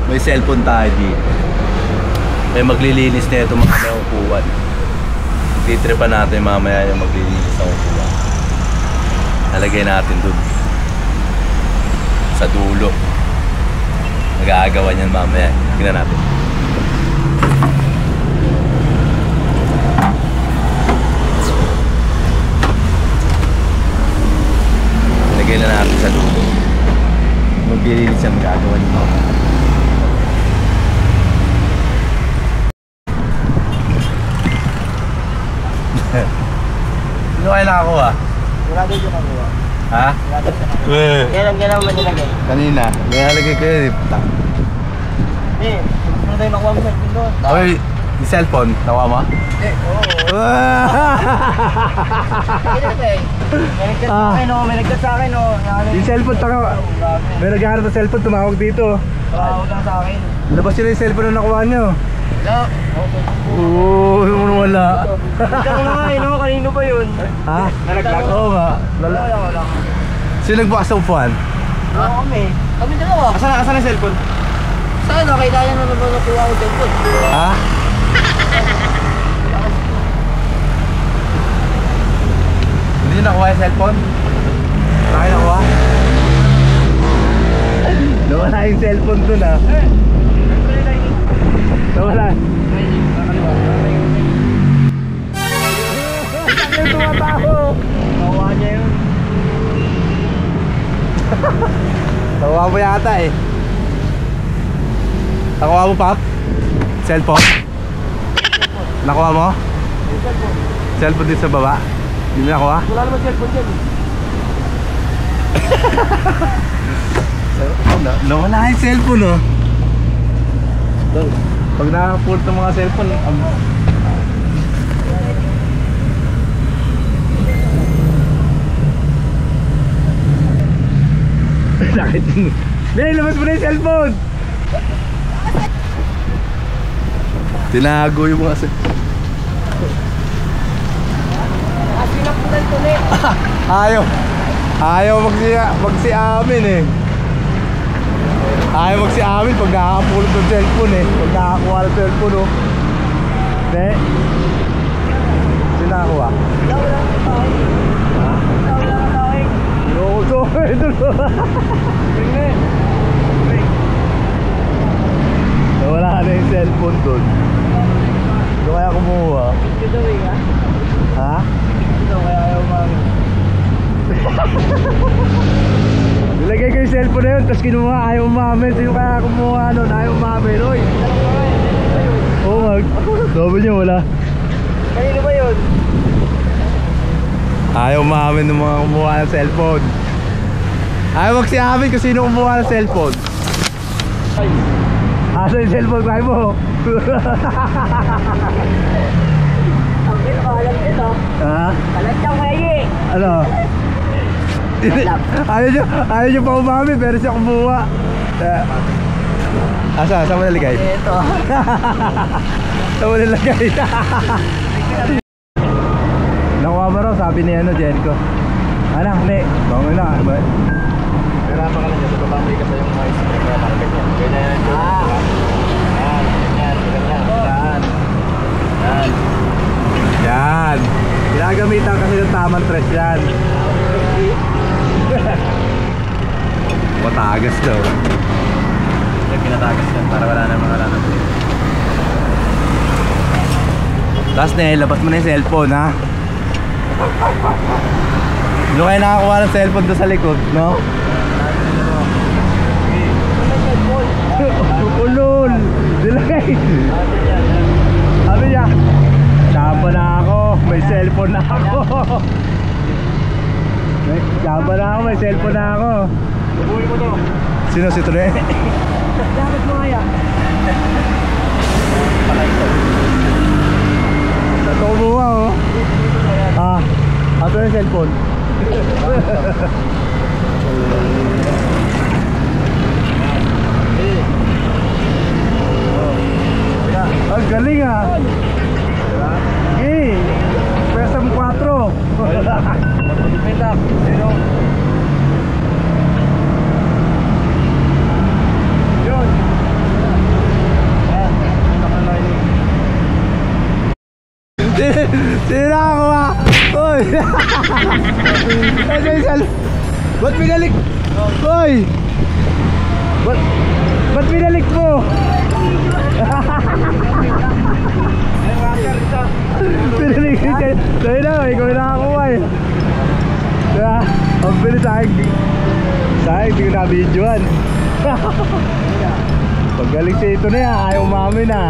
May cellphone tayo dito. May maglilinis na ito mga may upuan. Titripan natin mamaya yung maglilinis ng upuan. Nalagay natin dun sa dulo. Nag-aagawan yan mamaya. Tingnan natin. Lagay na natin sa dulo. Maglilinis yan, mag-aagawan yung mamaya. Sino kayo nakakuha? Wala doon yung nakuha. Ha? Wala doon yung nakuha. Kailan ba nilagay? Kanina, nilagay ko yun. Eh, ano tayo nakuha mo sa cellphone doon? Oy, yung cellphone, nakuha mo? Oo. May nagchat sa akin, Yung cellphone, may naghahanap ng cellphone, tumawag dito. Tumawag lang sa akin. Labas yun yung cellphone na nakuha nyo. Wala. Oo, wala. Ikaw na nga, kanino ba yun? Ha? Nalaglag? Oo nga. Wala. Sino nagbukas ng upuan? Kami. Kami dalawa. Asan ang cellphone? Saan? Nakita niya na naman nakuha ko cellphone. Ha? Hindi nyo nakuha yung cellphone? Wala kayo nakuha? Nawala yung cellphone dun ah. Nawala. Saan yung tumatako? Nakuha niya yun. Nakuha mo yata eh. Nakuha mo, Pap? Cellphone? Nakuha mo? Cellphone din sa baba? Hindi mo nakuha? Wala naman cellphone dyan. Nawala yung cellphone oh. Pag nakapult ng mga cellphone sakit yun. Dahil labas mo na yung cellphone. Tinago yung mga cellphone. Sinapunan ko na Ayaw magsi-amin eh. Ayaw magsi-amin pag nakakapulot ng cellphone eh. Pag nakakuha ng cellphone oh. Hindi. Sinakuha. Wala na tayo. Ha? Wala na tayo. Loko ito. Nawala na yung cellphone doon. Ito kaya kumuha. Ito ba? Ha? Ito kaya ayaw mami. Nilagay ko yung cellphone na yun, tapos kinuha, ayaw umamin. Sino kaya kumuha nun, ayaw umamin. Oy! Oo, sabi niya wala. Kanino ba yun? Ayaw umamin ng mga kumuha ng cellphone. Ayaw magsiamin kung sino kumuha ng cellphone. Asa yung cellphone kayo mo? Ang alam nito. Ha? Alam niya kayo eh. Ano? Ayaw nyo pa umami pero siya kumuha. Saan mo nalagay? Ito. Saan mo nalagay? Nakuha mo raw, sabi ni Jericho. Hindi, bangon na. Hirapan ka lang dyan, sa babambay ka sa yung mga isip na parang ganyan. Ganyan. Yan. Ginagamitan kasi ng tamang tres yan. Matagas daw. Yan pinatagas yan para wala naman. Tapos labas mo na yung cellphone ha. Hindi kayo nakakuha ng cellphone doon sa likod, no? Ulol! Dilagay! Sabi niya, Saba na ako, may cellphone na ako. Saba na ako, may cellphone na ako. Bubuhay mo to. Sino si Tune? Dapat mo kaya. Ito kumuha oh. Ato yung cellphone. Ang galing ah. Okay. Pesa mo 4. Dependa. Pero yun. Sino nakakuha? Uy! Ano yung ba't binalik? Uy! Ba't binalik mo? Binalik mo siya. Sa'yo na, ikaw yung nakakuha eh. Kaya, ang bilis sa akin. Sa akin, hindi ko na-videoan. Paggaling siya ito na yan, ayaw umamin na.